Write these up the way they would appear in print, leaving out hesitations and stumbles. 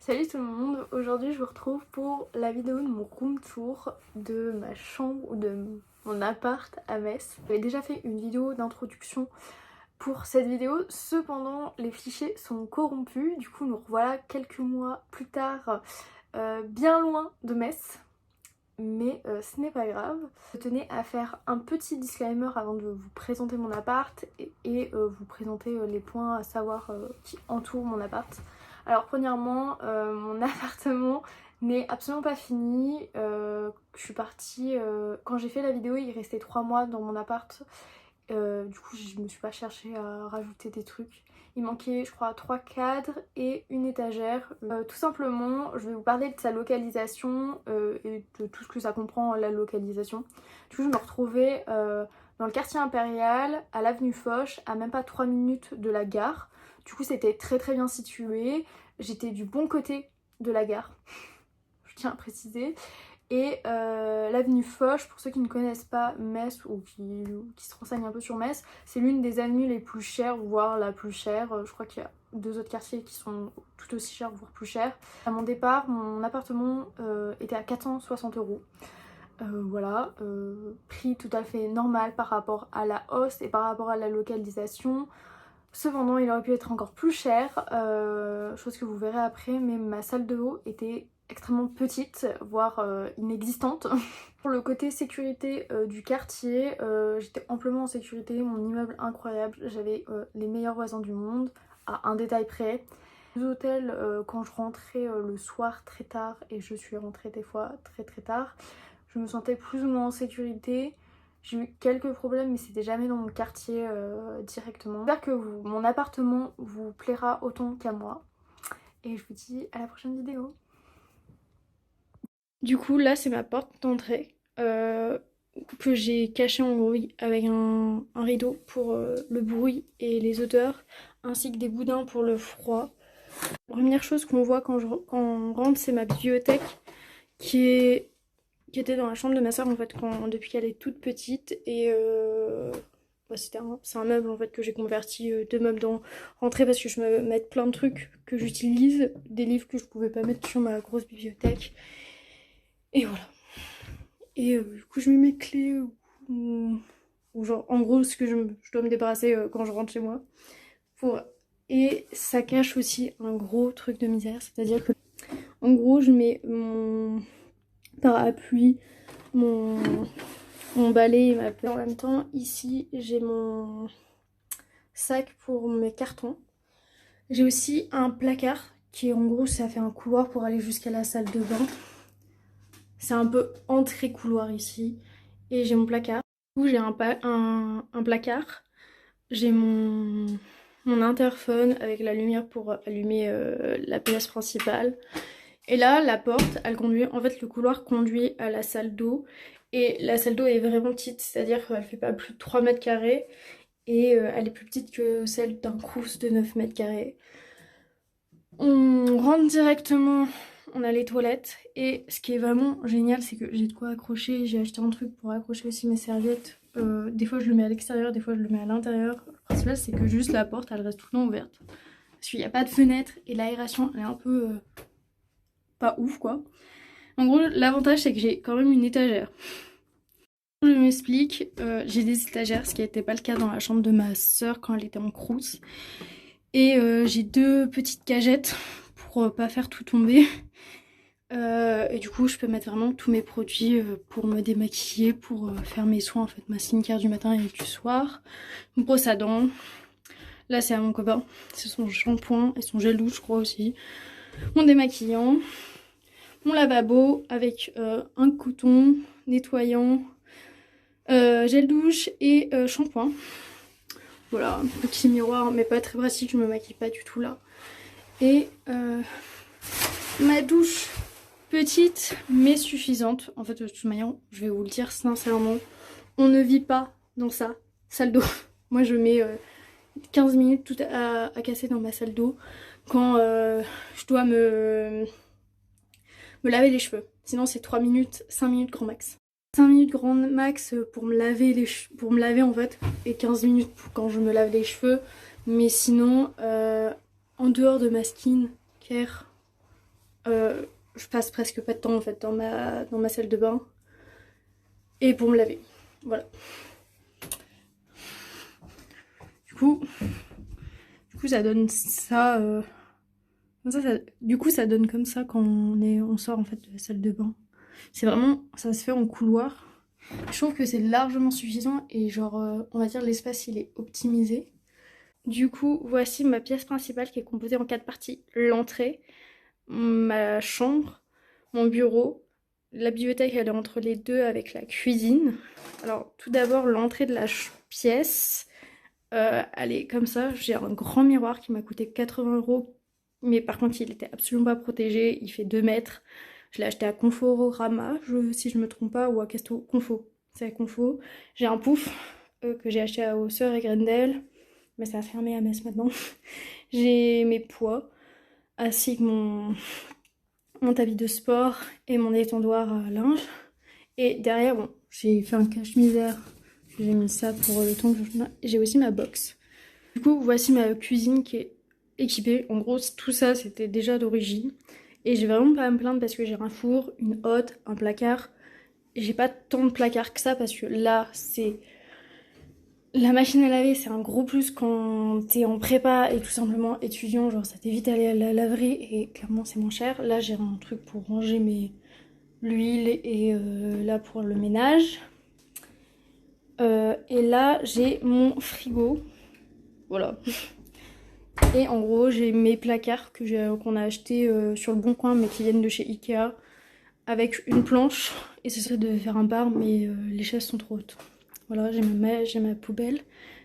Salut tout le monde, aujourd'hui je vous retrouve pour la vidéo de mon room tour de ma chambre ou de mon appart à Metz. J'avais déjà fait une vidéo d'introduction pour cette vidéo, cependant les fichiers sont corrompus, du coup nous revoilà quelques mois plus tard, bien loin de Metz. Mais ce n'est pas grave. Je tenais à faire un petit disclaimer avant de vous présenter mon appart et vous présenter les points à savoir qui entourent mon appart. Alors premièrement, mon appartement n'est absolument pas fini. Je suis partie, quand j'ai fait la vidéo il restait 3 mois dans mon appart. Du coup je me suis pas cherchée à rajouter des trucs. Il manquait je crois 3 cadres et une étagère. Tout simplement je vais vous parler de sa localisation et de tout ce que ça comprend la localisation. Du coup je me retrouvais dans le quartier impérial, à l'avenue Foch, à même pas 3 minutes de la gare. Du coup c'était très bien situé. J'étais du bon côté de la gare, je tiens à préciser. Et l'avenue Foch, pour ceux qui ne connaissent pas Metz ou qui se renseignent un peu sur Metz, c'est l'une des avenues les plus chères, voire la plus chère. Je crois qu'il y a 2 autres quartiers qui sont tout aussi chers, voire plus chers. À mon départ, mon appartement était à 460 €. Voilà, prix tout à fait normal par rapport à la hausse et par rapport à la localisation. Cependant, il aurait pu être encore plus cher, chose que vous verrez après, mais ma salle de haut était extrêmement petite, voire inexistante. Pour le côté sécurité du quartier, j'étais amplement en sécurité, mon immeuble incroyable, j'avais les meilleurs voisins du monde, à un détail près. Les hôtels, quand je rentrais le soir très tard, et je suis rentrée des fois très tard, je me sentais plus ou moins en sécurité. J'ai eu quelques problèmes mais c'était jamais dans mon quartier directement. J'espère que mon appartement vous plaira autant qu'à moi. Et je vous dis à la prochaine vidéo. Du coup là c'est ma porte d'entrée que j'ai cachée en gros avec un rideau pour le bruit et les odeurs, ainsi que des boudins pour le froid. La première chose qu'on voit quand on rentre, c'est ma bibliothèque qui était dans la chambre de ma soeur en fait depuis qu'elle est toute petite. Et c'est un meuble en fait que j'ai converti de meuble dans rentrée parce que je me mets plein de trucs que j'utilise, des livres que je pouvais pas mettre sur ma grosse bibliothèque. Et voilà. Et du coup je mets mes clés ou genre en gros ce que je dois me débarrasser quand je rentre chez moi. Et ça cache aussi un gros truc de misère, c'est-à-dire que en gros je mets mon parapluie, mon balai et ma pelle. En même temps ici j'ai mon sac pour mes cartons. J'ai aussi un placard qui en gros ça fait un couloir pour aller jusqu'à la salle de bain. C'est un peu entrée couloir ici. Et j'ai mon placard. Du coup j'ai un placard. J'ai mon interphone avec la lumière pour allumer la pièce principale. Et là, la porte, elle conduit, en fait le couloir conduit à la salle d'eau. Et la salle d'eau est vraiment petite, c'est-à-dire qu'elle fait pas plus de 3 mètres carrés. Et elle est plus petite que celle d'un crous de 9 mètres carrés. On rentre directement, on a les toilettes. Et ce qui est vraiment génial, c'est que j'ai de quoi accrocher. J'ai acheté un truc pour accrocher aussi mes serviettes. Des fois je le mets à l'extérieur, des fois je le mets à l'intérieur. Le principal c'est que juste la porte elle reste tout le temps ouverte. Parce qu'il n'y a pas de fenêtre et l'aération elle est un peu pas ouf quoi. En gros l'avantage c'est que j'ai quand même une étagère. Je m'explique, j'ai des étagères, ce qui n'était pas le cas dans la chambre de ma soeur quand elle était en crous. Et j'ai 2 petites cagettes pour pas faire tout tomber. Et du coup je peux mettre vraiment tous mes produits pour me démaquiller, pour faire mes soins en fait, ma skincare du matin et du soir. Une brosse à dents. Là c'est à mon copain, c'est son shampoing et son gel douche je crois aussi. Mon démaquillant. Mon lavabo avec un coton nettoyant, gel douche et shampoing. Voilà, un petit miroir mais pas très pratique, je me maquille pas du tout là. Et ma douche petite mais suffisante. En fait de toute manière je vais vous le dire sincèrement, on ne vit pas dans sa salle d'eau. Moi je mets 15 minutes tout à casser dans ma salle d'eau quand je dois me laver les cheveux. Sinon c'est 3 minutes, 5 minutes grand max. 5 minutes grand max pour me laver en fait, et 15 minutes pour quand je me lave les cheveux. Mais sinon en dehors de ma skincare Je passe presque pas de temps en fait dans ma salle de bain. Et pour me laver. Voilà. Du coup ça donne ça, du coup ça donne comme ça quand on sort en fait de la salle de bain. C'est vraiment, ça se fait en couloir. Je trouve que c'est largement suffisant et genre on va dire l'espace il est optimisé. Du coup voici ma pièce principale qui est composée en 4 parties. L'entrée, ma chambre, mon bureau, la bibliothèque elle est entre les deux avec la cuisine. Alors tout d'abord l'entrée de la pièce, elle est comme ça, j'ai un grand miroir qui m'a coûté 80 €, mais par contre il était absolument pas protégé, il fait 2 mètres. Je l'ai acheté à Conforama, si je me trompe pas, ou à Casto Confo. C'est à Confo. J'ai un pouf que j'ai acheté à Hausseur et Grendel, mais ça a fermé à Metz maintenant. J'ai mes poids, ainsi que mon tapis de sport et mon étendoir à linge. Et derrière, bon, j'ai fait un cache-misère. J'ai mis ça pour le temps que je... J'ai aussi ma box. Du coup, voici ma cuisine qui est équipée. En gros, tout ça, c'était déjà d'origine. Et j'ai vraiment pas à me plaindre parce que j'ai un four, une hotte, un placard. Et j'ai pas tant de placards que ça parce que là, c'est... La machine à laver, c'est un gros plus quand t'es en prépa et tout simplement étudiant. Genre, ça t'évite d'aller à la laverie et clairement, c'est moins cher. Là, j'ai un truc pour ranger l'huile et là pour le ménage. Et là, j'ai mon frigo. Voilà. Et en gros, j'ai mes placards qu'on a achetés sur le Bon Coin, mais qui viennent de chez Ikea, avec une planche. Et ce serait de faire un bar, mais les chaises sont trop hautes. Voilà, j'ai ma poubelle.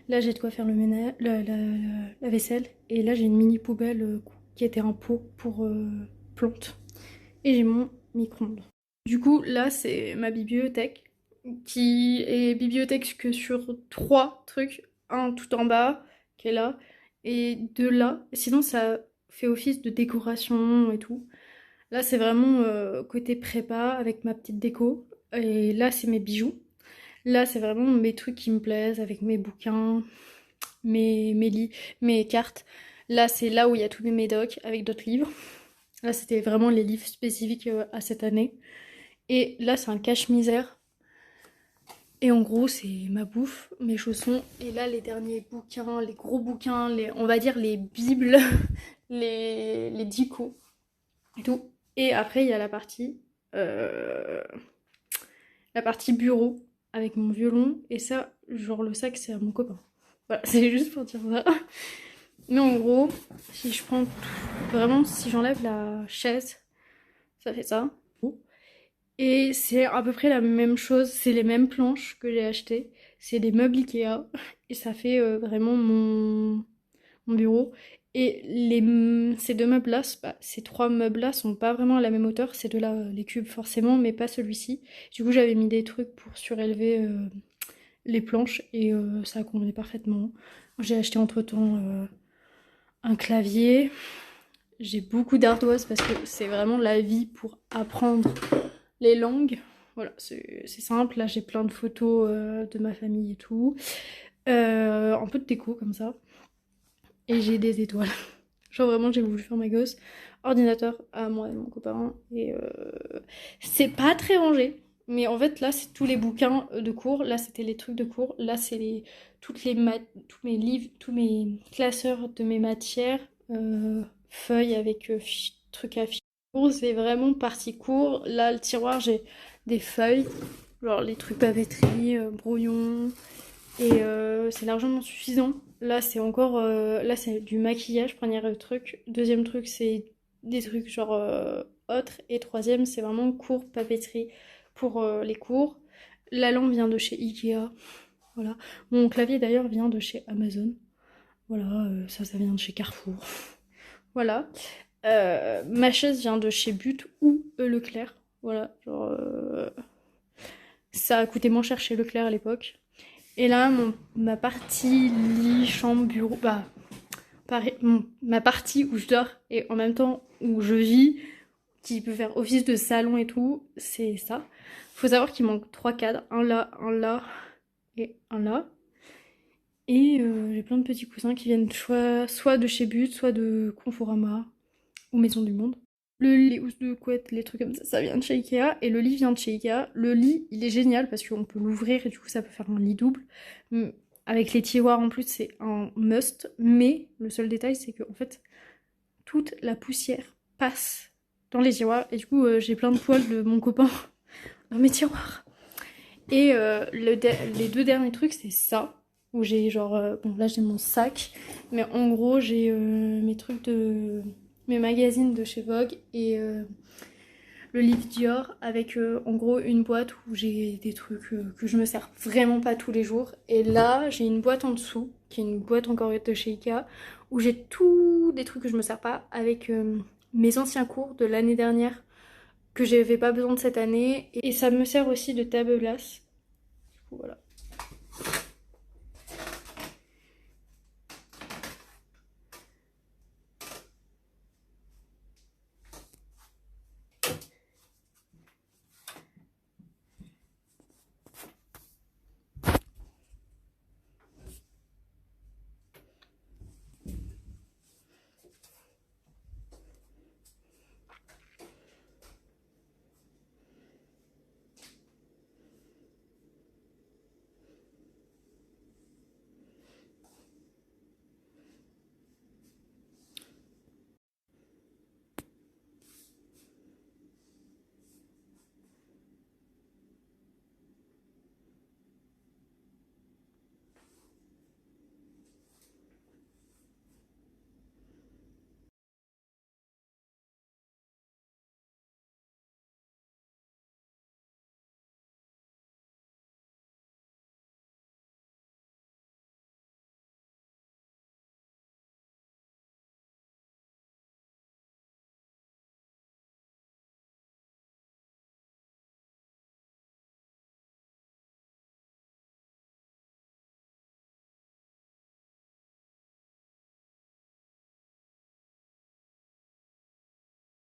Là, j'ai de quoi faire le ménage, la vaisselle. Et là, j'ai une mini poubelle qui était un pot pour plantes. Et j'ai mon micro-ondes. Du coup, là, c'est ma bibliothèque, qui est bibliothèque que sur 3 trucs. Un tout en bas, qui est là, et 2 là. Sinon, ça fait office de décoration et tout. Là, c'est vraiment côté prépa, avec ma petite déco. Et là, c'est mes bijoux. Là, c'est vraiment mes trucs qui me plaisent, avec mes bouquins, mes cartes. Là, c'est là où il y a tous mes médocs, avec d'autres livres. Là, c'était vraiment les livres spécifiques à cette année. Et là, c'est un cache-misère. Et en gros, c'est ma bouffe, mes chaussons. Et là, les derniers bouquins, les gros bouquins, on va dire les bibles, les dicos et tout. Et après, il y a la partie bureau avec mon violon. Et ça, genre le sac, c'est à mon copain. Voilà, c'est juste pour dire ça. Mais en gros, si je prends vraiment, si j'enlève la chaise, ça fait ça. Et c'est à peu près la même chose, c'est les mêmes planches que j'ai achetées, c'est des meubles Ikea, et ça fait vraiment mon bureau. Et ces 2 meubles-là, ces 3 meubles-là sont pas vraiment à la même hauteur, c'est de là les cubes forcément, mais pas celui-ci. Du coup, j'avais mis des trucs pour surélever les planches et ça convenait parfaitement. J'ai acheté entre-temps un clavier. J'ai beaucoup d'ardoise parce que c'est vraiment la vie pour apprendre les langues. Voilà, c'est simple. Là, j'ai plein de photos de ma famille et tout. Un peu de déco comme ça. Et j'ai des étoiles. Genre vraiment, j'ai voulu faire ma gosse. Ordinateur à moi et mon copain. Et c'est pas très rangé. Mais en fait, là, c'est tous les bouquins de cours. Là, c'était les trucs de cours. Là, c'est tous mes livres, tous mes classeurs de mes matières. Feuilles avec trucs à fiches. C'est vraiment partie cours. Là, le tiroir, j'ai des feuilles. Genre les trucs papeterie, brouillon. Et c'est largement suffisant. Là, c'est encore... là, c'est du maquillage, premier truc. Deuxième truc, c'est des trucs genre autres. Et troisième, c'est vraiment cours papeterie pour les cours. La lampe vient de chez Ikea. Voilà. Mon clavier, d'ailleurs, vient de chez Amazon. Voilà, ça vient de chez Carrefour. Voilà. Ma chaise vient de chez But ou Leclerc. Voilà, genre... ça a coûté moins cher chez Leclerc à l'époque. Et là, ma partie lit, chambre, bureau, bah, pareil, ma partie où je dors et en même temps où je vis, qui peut faire office de salon et tout, c'est ça. Faut savoir qu'il manque 3 cadres, un là et un là. Et j'ai plein de petits coussins qui viennent soit de chez But, soit de Conforama ou Maison du Monde. les housses de couette, les trucs comme ça vient de chez Ikea. Et le lit vient de chez Ikea. Le lit, il est génial parce qu'on peut l'ouvrir et du coup ça peut faire un lit double. Avec les tiroirs en plus, c'est un must. Mais le seul détail, c'est que en fait, toute la poussière passe dans les tiroirs. Et du coup, j'ai plein de poils de mon copain dans mes tiroirs. Et les 2 derniers trucs, c'est ça. Où j'ai genre... bon, là, j'ai mon sac. Mais en gros, j'ai mes trucs de... mes magazines de chez Vogue et le livre Dior avec en gros une boîte où j'ai des trucs que je me sers vraiment pas tous les jours. Et là, j'ai une boîte en dessous, qui est une boîte encore de chez Ikea, où j'ai tous des trucs que je me sers pas avec mes anciens cours de l'année dernière que j'avais pas besoin de cette année. Et ça me sert aussi de table glace. Voilà.